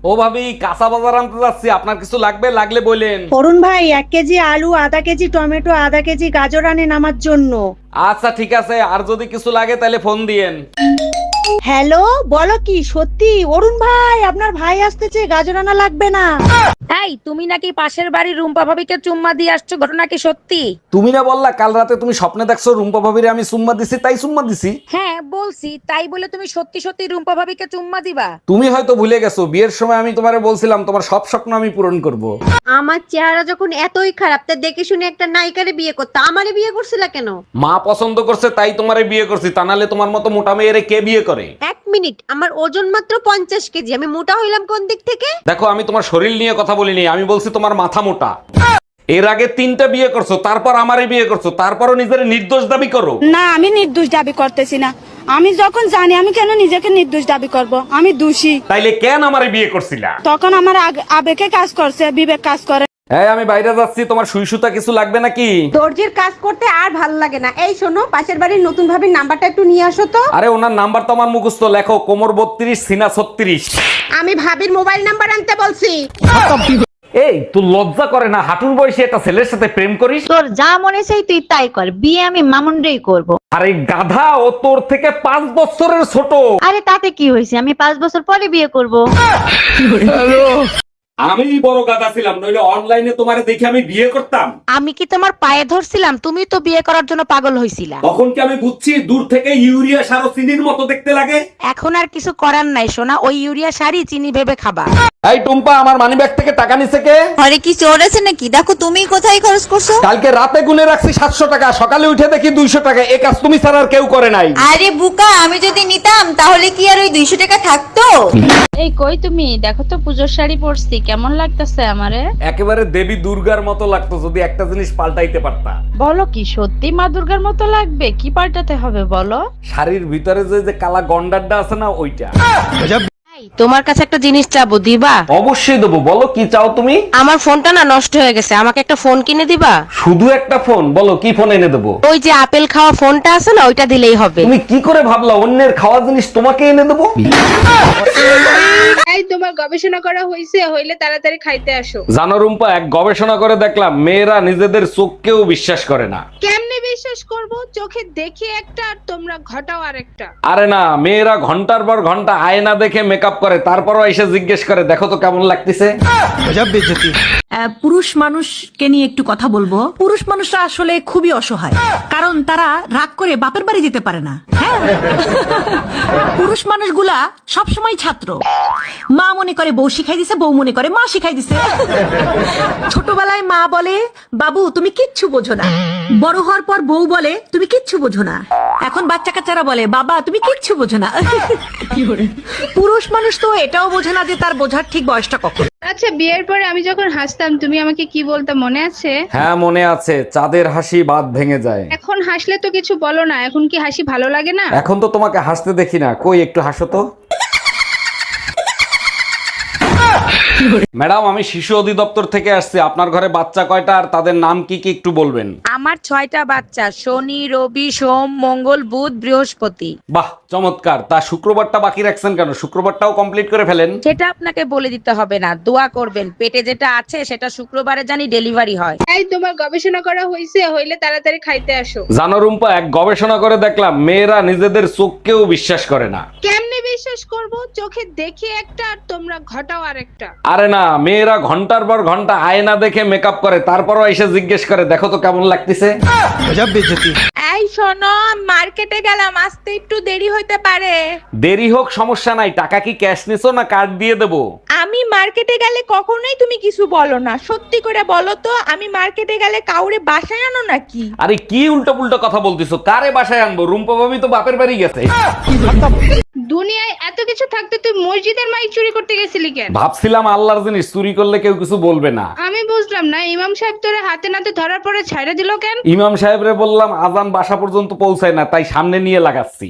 ও ভাবি, কাঁচা বাজার আনতে যাচ্ছি, আপনার কিছু লাগবে? লাগলে বলেন। অরুণ ভাই 1 কেজি আলু, আধা কেজি টমেটো, আধা কেজি গাজর আনেন আমার জন্য। আচ্ছা ঠিক আছে, আর যদি কিছু লাগে তাহলে ফোন দিয়েন। হ্যালো, বলো কি সত্যি? অরুণ ভাই, আপনার ভাই আসতেছে, গাজর আনা লাগবে না। এই, তুমি নাকি পাশের বাড়ির রুম্পা ভাবিকে চুম্মা দিয়ে আসছো, ঘটনা কি সত্যি? তুমি না বললা কাল রাতে তুমি স্বপ্নে দেখছো রুম্পা ভাবিরে আমি চুম্মা দিছি, তাই চুম্মা দিছি। হ্যাঁ বলছি, তাই বলে তুমি সত্যি সত্যি রুম্পা ভাবিকে চুম্মা দিবা? তুমি হয়তো ভুলে গেছো, বিয়ের সময় আমি তোমারে বলছিলাম তোমার সব স্বপ্ন আমি পূরণ করব। আমার চেহারা যখন এতই খারাপ, তা দেখে শুনে একটা নায়িকারে বিয়ে করতে আমারে বিয়ে করছিলা কেন? মা পছন্দ করছে তাই তোমারে বিয়ে করছি, তা নাহলে তোমার মতো মোটা মেয়েরে কে বিয়ে করে? 1 মিনিট, আমার ওজন মাত্র 50 কেজি, আমি মোটা হইলাম কোন দিক থেকে? দেখো, আমি তোমার শরীর নিয়ে কথা বলিনি, আমি বলছি তোমার মাথা মোটা। এর আগে 3টা বিয়ে করছো, তারপর আমারে বিয়ে করছো, তারপরও নিজের নির্দোষ দাবি করো। না, আমি নির্দোষ দাবি করতেছি না। আমি যখন জানি, আমি কেন নিজেকে নির্দোষ দাবি করব? আমি দোষী। তাইলে কেন আমারে বিয়ে করছিলা? তখন আমার আবেগে কাজ করছে, বিবেক কাজ করে। হ্যাঁ, আমি বাইরে যাচ্ছি, তোমার সুই সুতা কিছু লাগবে নাকি? দর্জির কাজ করতে আর ভাল লাগে না। এই শোনো, পাশের বাড়ির নতুন ভাবির নাম্বারটা একটু নিয়ে আসো তো। আরে ওনার নাম্বার তো আমার মুখস্থ, লেখো কোমর 32 সিনা 36। আমি ভাবির মোবাইল নাম্বার আনতে বলছি। এই তুই লজ্জা করে না হাঁটুর বয়সে একটা ছেলের সাথে প্রেম করিস? তোর যা মনে চাই তুই তাই কর, বিয়ে আমি মামুনরেই করব। আরে গাধা, ও তোর থেকে 5 বছরের ছোট। আরে তাতে কি হয়েছে, আমি 5 বছর পরে বিয়ে করব। আমি বড় গাধা ছিলাম, নইলে অনলাইনে তোমারে দেখে আমি বিয়ে করতাম। আমি কি তোমার পায়ে ধরছিলাম? তুমি তো বিয়ে করার জন্য পাগল হইছিলা। তখন কি আমি বুঝছি দূর থেকে ইউরিয়া সার ও চিনির মতো দেখতে লাগে? এখন আর কিছু করার নাই সোনা, ওই ইউরিয়া শাড়ি চিনি ভেবে খাবা। এই টুম্পা, আমার মানিব্যাগ থেকে টাকা নিছে কে? আরে কি চোর আছে নাকি? দেখো তুমি কোথায় খরচ করছো। কালকে রাতে গুনে রাখছি 700 টাকা, সকালে উঠে দেখি 200 টাকা। এ কাজ তুমি ছাড়া আর কেউ করে নাই। আরে বুকা, আমি যদি নিতাম তাহলে কি আর ওই 200 টাকা থাকতো? এই কই তুমি? দেখো তো পুজোর শাড়ি পরছি, কেমন লাগতেছে আমারে? একেবারে দেবী দুর্গার মতো লাগতো, যদি একটা জিনিস পাল্টাইতে পারতা। বলো কি সত্যি মা দুর্গার মতো লাগবে? কি পাল্টাতে হবে বলো? শাড়ির ভিতরে যে কালা গন্ডারটা আছে না, ওইটা। তোমার কাছে একটা জিনিস চাবো, দিবা? অবশ্যই দেবো, বলো কি চাও তুমি? আমার ফোনটা না নষ্ট হয়ে গেছে, আমাকে একটা ফোন কিনে দিবা? শুধু একটা ফোন? বলো কি ফোন এনে দেবো? ওই যে আপেল খাওয়া ফোনটা আছে না, ওইটা দিলেই হবে। তুমি কি করে ভাবলা অন্যের খাওয়া জিনিস তোমাকে এনে দেবো? এই, তোমার গবেষণা করা হইছে? হইলে তাড়াতাড়ি খাইতে আসো। জানো রুম্পা, এক গবেষণা করে দেখলাম মেয়েরা নিজেদের চোখকেও বিশ্বাস করে না। কেমনে বিশ্বাস করব? চোখে দেখি একটা আর তোমরা ঘটাও আরেকটা। আরে না, মেয়েরা ঘন্টার পর ঘন্টা আয়না দেখে মেকআপ করে, তারপরও এসে জিজ্ঞেস করে দেখো তো কেমন লাগতেছে। পুরুষ মানুষকে নিয়ে একটু কথা বলবো। পুরুষ মানুষরা আসলে খুবই অসহায়, কারণ তারা রাগ করে বাপের বাড়ি যেতে পারে না। হ্যাঁ, পুরুষ মানুষগুলা সবসময় ছাত্র। মা মনে করে বউ শিখাই দিছে, বউ মনে করে মা শিখাই দিছে। ছোটবেলায় মা বলে বাবু তুমি কিচ্ছু বোঝো না, বড় হওয়ার পর বউ বলে তুমি কিচ্ছু বোঝো না। এখন বাচ্চা কাচ্চারা বলে বাবা তুমি কিচ্ছু বোঝো না। পুরুষ মানুষ তো এটাও বোঝে না যে তার বোঝার ঠিক বয়সটা কখন। আচ্ছা, বিয়ের পরে আমি যখন হাসতাম তুমি আমাকে কি বলতে মনে আছে? হ্যাঁ মনে আছে, চাঁদের হাসি বাদ ভেঙে যায়। এখন হাসলে তো কিছু বলো না, এখন কি হাসি ভালো লাগে না? এখন তো তোমাকে হাসতে দেখি না, কই একটু হাসো তো। ম্যাডাম, আমি শিশু অধিদপ্তর থেকে আসছি, আপনার ঘরে বাচ্চা কয়টা আর তাদের নাম কি কি একটু বলবেন? আমার 6টা বাচ্চা, শনি রবি সোম মঙ্গল বুধ বৃহস্পতি। বাহ চমৎকার, তা শুক্রবারটা বাকি রাখছেন কেন? শুক্রবারটাও কমপ্লিট করে ফেলেন। সেটা আপনাকে বলে দিতে হবে না, দোয়া করবেন পেটে যেটা আছে সেটা শুক্রবারে জানি ডেলিভারি হয়। এই, তোমার গবেষণা করা হইছে? হইলে তাড়াতাড়ি খাইতে আসো। জানো রুম্পা, এক গবেষণা করে দেখলাম মেয়েরা নিজেদের চোখকেও বিশ্বাস করে না। কেমনে বিশ্বাস করব? চোখে দেখি একটা আর তোমরা ঘটাও আরেকটা। আরে না, মেয়েরা ঘন্টার পর ঘন্টা আয়না দেখে মেকআপ করে, তারপরও এসে জিজ্ঞেস করে দেখো তো কেমন লাগতেছে। এই শোনো, মার্কেটে গেলাম, আসতে একটু দেরি হইতে পারে। দেরি হোক সমস্যা নাই, টাকা কি ক্যাশ নিছো না কার্ড দিয়ে দেবো? আমি মার্কেটে গেলে কখনোই তুমি কিছু বলো না, সত্যি করে বলো তো, আমি মার্কেটে গেলে কাউরে বাসায় আনো নাকি? আরে কি উল্টো পুল্টো কথা বলতিছো, কারে বাসায় আনবো? রুম্পা ভাবি তো বাপের বাড়ি গেছে। দুনিয়ায় এত কিছু থাকতে তুই মসজিদের মাইক চুরি করতে গেছিলি কেন? ভাবছিলাম আল্লাহর জিনিস চুরি করলে কেউ কিছু বলবে না। আমি বুঝলাম না, ইমাম সাহেব তোরে হাতে নাতে ধরার পরে ছাইড়া দিল কেন? ইমাম সাহেবরে বললাম আজান বাসা পর্যন্ত পৌঁছায় না, তাই সামনে নিয়ে লাগাচ্ছি।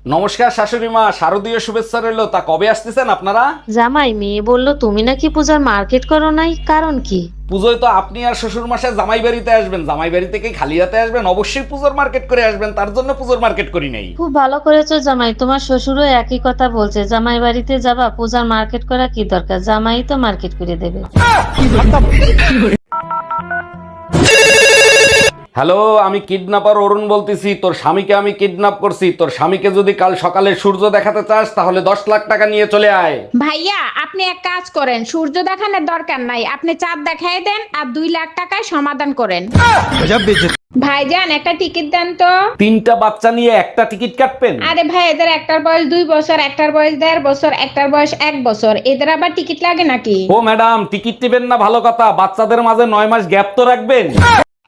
নমস্কার শাশুড়ি মা, শারদীয় শুভেচ্ছা রইলো। তা কবে আসতেছেন আপনারা? জামাই মেয়ে বললো তুমি নাকি পূজার মার্কেট করো নাই, কারণ কি? পুজোয় তো আপনি আর শ্বশুর মশাই জামাই বাড়িতে আসবেন, জামাই বাড়ি থেকে খালি হাতে আসবেন, অবশ্যই পুজোর মার্কেট করে আসবেন, তার জন্য পুজোর মার্কেট করি নাই। খুব ভালো করেছো জামাই, তোমার শ্বশুরও একই কথা বলছে, জামাই বাড়িতে যাবা, পূজার মার্কেট করা কি দরকার, জামাই তো মার্কেট করে দেবে। হ্যালো, আমি কিডন্যাপার অরুণ বলতেছি। তোর স্বামীকে আমি কিডন্যাপ করছি। তোর স্বামীকে যদি কাল সকালে সূর্য দেখাতে চাস তাহলে 10 লাখ টাকা নিয়ে চলে আয়। ভাইয়া আপনি এক কাজ করেন, সূর্য দেখানোর দরকার নাই, আপনি চাঁদ দেখাই দেন আর 2 লাখ টাকায় সমাধান করেন। ভাইজান একটা টিকিট দেন তো। 3টা বাচ্চা নিয়ে একটা টিকিট কাটবেন? আরে ভাই এদের একটার বয়স 2 বছর, একটার বয়স 1.5 বছর, একটার বয়স 1 বছর, এদের আবার টিকিট লাগে নাকি? ও ম্যাডাম, টিকিট নেবেন না ভালো কথা, বাচ্চাদের মাঝে 9 মাস গ্যাপ তো রাখবেন।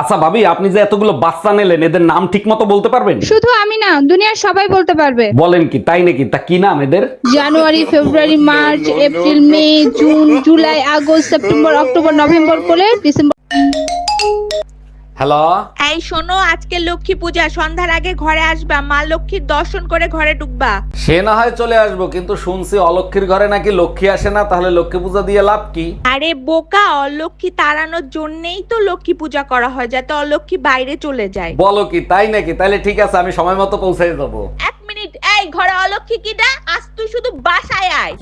আচ্ছা ভাবি, আপনি যে এতগুলো বাচ্চা নিলেন এদের নাম ঠিক মতো বলতে পারবেন? শুধু আমি না, দুনিয়ার সবাই বলতে পারবে। বলেন কি, তাই নাকি? তা কি নাম এদের? জানুয়ারি, ফেব্রুয়ারি, মার্চ, এপ্রিল, মে, জুন, জুলাই, আগস্ট, সেপ্টেম্বর, অক্টোবর, নভেম্বর করে ডিসেম্বর। হ্যালো, এই শোনো, আজকে লক্ষ্মী পূজা, সন্ধ্যার আগে ঘরে আসবা, মা লক্ষ্মীর দর্শন করে ঘরে ঢুকবা। সে না হয় চলে আসবো, কিন্তু শুনছি অলক্ষীর ঘরে নাকি লক্ষ্মী আসে না, তাহলে লক্ষ্মী পূজা দিয়ে লাভ কি? আরে বোকা, অলক্ষ্মী তাড়ানোর জন্যই তো লক্ষ্মী পূজা করা হয়, যাতে অলক্ষ্মী বাইরে চলে যায়। বলো কি, তাই নাকি? তাহলে ঠিক আছে, আমি সময় মতো পৌঁছে যাবো। 1 মিনিট, এই ঘরে অলক্ষ্মী কিডা? আজ তুই শুধু বাসায় আয়।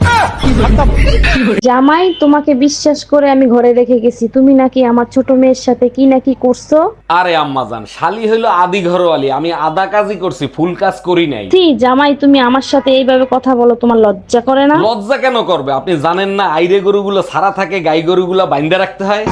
জামাই তোমাকে বিশ্বাস করে আমি ঘরে রেখে গেছি, তুমি নাকি আমার ছোট মেয়ের সাথে কি নাকি করছো। আরে আম্মাজান, শালি হইলো আদি ঘরওয়ালি, আমি আধা কাজই করছি, ফুল কাজ করি নাই। জামাই তুমি আমার সাথে এইভাবে কথা বলো, তোমার লজ্জা করে না? লজ্জা কেন করবে? আপনি জানেন না আইরে গরুগুলো সারা থাকে, গাই গরুগুলো বাইন্দা রাখতে হয়।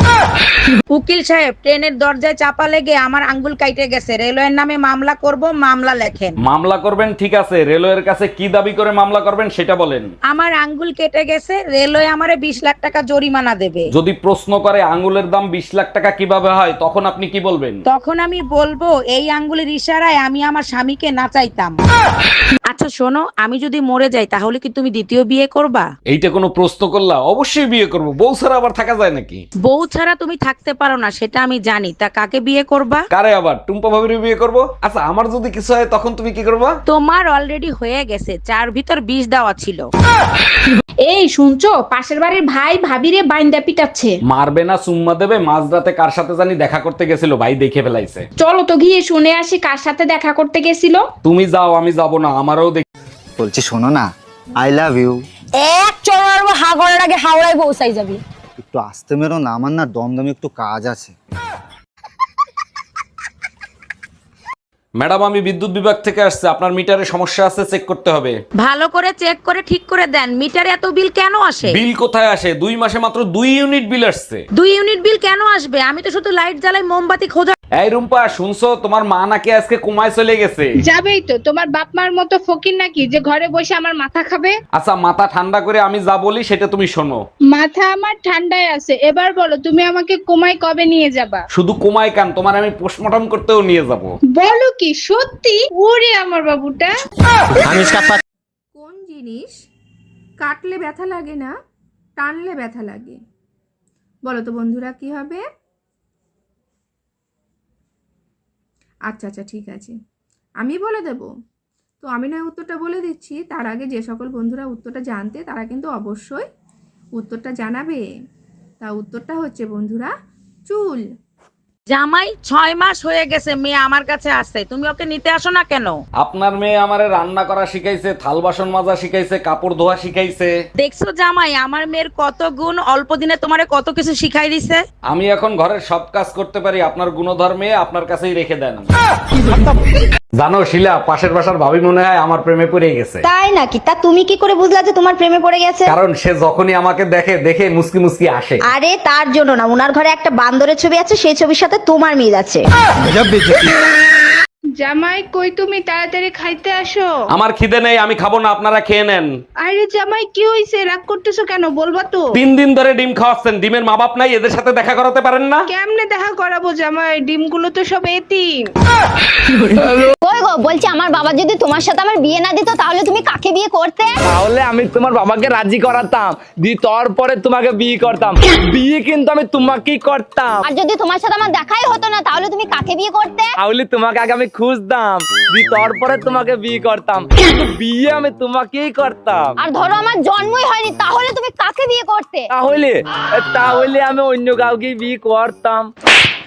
উকিল সাহেব, ট্রেনের দরজায় চাপা লেগে আমার আঙ্গুল কাইটে গেছে, রেলওয়ের নামে মামলা করব, মামলা লেখেন। মামলা করবেন ঠিক আছে, রেলওয়ের কাছে কি দাবি করে মামলা করবেন সেটা বলেন। আমার আঙ্গুল কেটে গেছে, রেলওয়ে আমারে 20 লাখ টাকা জরিমানা দেবে। যদি প্রশ্ন করে আঙ্গুলের দাম 20 লাখ টাকা কিভাবে হয়, তখন আপনি কি বলবেন? তখন আমি বলবো এই আঙ্গুলের ইশারায় আমি আমার স্বামীকে নাচাইতাম। আচ্ছা শোনো, আমি যদি মরে যাই তাহলে কি তুমি দ্বিতীয় বিয়ে করবা? এইটা কোনো প্রশ্ন করলা? অবশ্যই বিয়ে করব, বউ ছাড়া আবার থাকা যায় নাকি? বউ ছাড়া তুমি থাকতে পারো না সেটা আমি জানি, তা কাকে বিয়ে করবা? কারে আবার? টুম্পা ভাবির বিয়ে করব। আচ্ছা, আমার যদি কিছু হয় তখন তুমি কি করবা? তোমার অলরেডি হয়ে গেছে, 4 ভিতর 20 দেওয়া ছিল। এই শুনছো, পাশের বাড়ির ভাই ভাবিরে বাইন্দা পিটাচ্ছে। মারবে না চুম্মা দেবে? মাঝরাতে কার সাথে জানি দেখা করতে গেছিল, ভাই দেখে ফেলাইছে। চলো তো গিয়ে শুনে আসি কার সাথে দেখা করতে গেছিল। তুমি যাও, আমি যাব না, আমারও বলছি শোনো না, আই লাভ ইউ। এক চড়ার হাগরের আগে হাওড়ায় পৌঁছাই যাবি। একটু আসতে মেরো না, আমার না দমদমে একটু কাজ আছে। ম্যাডাম, আমি বিদ্যুৎ বিভাগ থেকে আসছে, আপনার মিটারে সমস্যা আছে, চেক করতে হবে। ভালো করে চেক করে ঠিক করে দেন, মিটারে এত বিল কেন আসে? বিল কোথায় আসে? 2 মাসে মাত্র 2 ইউনিট বিল আসছে। 2 ইউনিট বিল কেন আসবে? আমি তো শুধু লাইট জ্বালাই, মোমবাতি খোঁজা। এই রুম্পা, শুনছো তোমার মা নাকি আজকে কোমায় চলে গেছে? যাবেই তো, তোমার বাপ মার মতো ফকির নাকি যে ঘরে বসে আমার মাথা খাবে। আচ্ছা, মাথা ঠান্ডা করে আমি যা বলি সেটা তুমি শোনো। মাথা আমার ঠান্ডায় আছে, এবার বলো তুমি আমাকে কোমায় কবে নিয়ে যাবা? শুধু কোমায় কান, তোমার আমি পোস্টমর্টম করতেও নিয়ে যাব। বলো কি সত্যি? ওরে আমার বাবুটা। কোন জিনিস কাটলে ব্যথা লাগে না, টানলে ব্যথা লাগে? বলো তো বন্ধুরা, কি হবে? আচ্ছা আচ্ছা, ঠিক আছে, আমি বলে দেব। তো আমি নয় উত্তরটা বলে দিচ্ছি, তার আগে যে সকল বন্ধুরা উত্তরটা জানতে তারা কিন্তু অবশ্যই উত্তরটা জানাবে। তা উত্তরটা হচ্ছে বন্ধুরা, চুল। জামাই 6 মাস হয়ে গেছে, মেয়ে আমার কাছে আসছে, তুমি ওকে নিতে আসো না কেন? আপনার মেয়ে আমারে রান্না করা শিখাইছে, থাল বাসন মাজা শিখাইছে, কাপড় ধোয়া শিখাইছে। দেখছো জামাই, আমার মেয়ের কত গুণ, অল্প দিনে তোমারে কত কিছু শিখাই দিছে। আমি এখন ঘরের সব কাজ করতে পারি, আপনার গুণধর মেয়ে আপনার কাছেই রেখে দেন। জানো শিলা, পাশের বাসার ভাবি মনে হয় আমার প্রেমে পড়ে গেছে। তাই নাকি? তা তুমি কি করে বুঝলা যে তোমার প্রেমে পড়ে গেছে? কারণ সে যখনই আমাকে দেখে দেখে মুসকি মুসকি আসে। আরে তার জন্য না, উনার ঘরে একটা বান্দরের ছবি আছে, সেই ছবির সাথে তোমার মিল আছে। জামাই কই তুমি, তাড়াতাড়ি খাইতে আসো। আমার খিদে নেই, আমি খাবো না, আপনারা খেয়ে নেন। আরে জামাই কি হইছে, রাগ করতেছো কেন? বলবা তো। 3 দিন ধরে ডিম খাওয়াচ্ছেন, ডিমের মা বাপ নাই, এদের সাথে দেখা করাতে পারেন না? কেমনে দেখা করাবো জামাই, ডিমগুলো তো সব এতিম। কই গো, বলছি আমার বাবা যদি তোমার সাথে আমার বিয়ে না দিত তাহলে তুমি কাকে বিয়ে করতে? তাহলে আমি তোমার বাবাকে রাজি করাতাম, তারপরে তোমাকে বিয়ে করতাম। বিয়ে কিন্তু আমি তোমাকেই করতাম। আর যদি তোমার সাথে আমার দেখাই হতো না তাহলে তুমি কাকে বিয়ে করতে? তাহলে তোমাকে আগে আমি খুঁজতাম, দি তারপরে তোমাকে বিয়ে করতাম, কিন্তু বিয়ে আমি তোমাকেই করতাম। আর ধরো আমার জন্মই হয়নি, তাহলে তুমি কাকে বিয়ে করতে? তাহলে আমি অন্য কাউকে বিয়ে করতাম।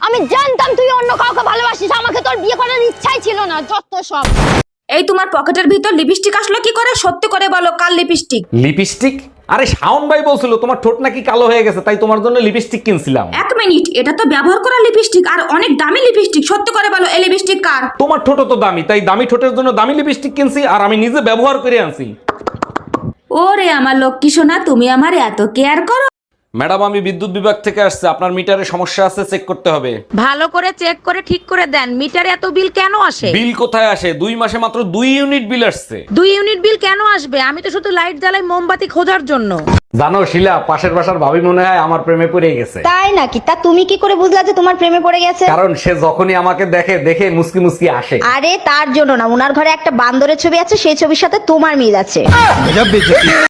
আমি জানতাম তুই অন্য কাউকে ভালোবাসিস, আমাকে তোর বিয়ে করার ইচ্ছাই ছিল না, যত সব। এই তোমার পকেটের ভিতর লিপস্টিক আসলো কি করে? সত্যি করে বলো, কাল লিপস্টিক? লিপস্টিক? আরে শাওন ভাই বলছিল তোমার ঠোঁট নাকি কালো হয়ে গেছে, তাই তোমার জন্য লিপস্টিক কিনছিলাম। এক মিনিট, এটা তো ব্যবহার করা লিপস্টিক আর অনেক দামি লিপস্টিক। সত্যি করে বলো, এই লিপস্টিক কার? তোমার ঠোঁট তো দামি, তাই দামি ঠোঁটের জন্য দামি লিপস্টিক কিনছি, আর আমি নিজে ব্যবহার করে আনছি। ওরে আমার লক্ষ্মী সোনা, তুমি আমার এত কেয়ার করো। ম্যাডাম, আমি বিদ্যুৎ বিভাগ থেকে আসছে, আপনার মিটারে সমস্যা আছে, চেক করতে হবে। ভালো করে চেক করে ঠিক করে দেন। মিটারে এত বিল কেন আসে? বিল কোথায় আসে? 2 মাসে মাত্র 2 ইউনিট বিল আসছে। 2 ইউনিট বিল কেন আসবে? আমি তো শুধু লাইট জ্বালাই মোমবাতি খোঁজার জন্য। জানো শিলা, পাশের বাসার ভাবি মনে হয় আমার প্রেমে পড়ে গেছে। তাই নাকি? তা তুমি কি করে বুঝলা যে তোমার প্রেমে পড়ে গেছে? কারণ সে যখনই আমাকে দেখে মুসকি মুসকি আসে। আরে তার জন্য না, উনার ঘরে একটা বান্দরের ছবি আছে, সেই ছবির সাথে তোমার মিল আছে।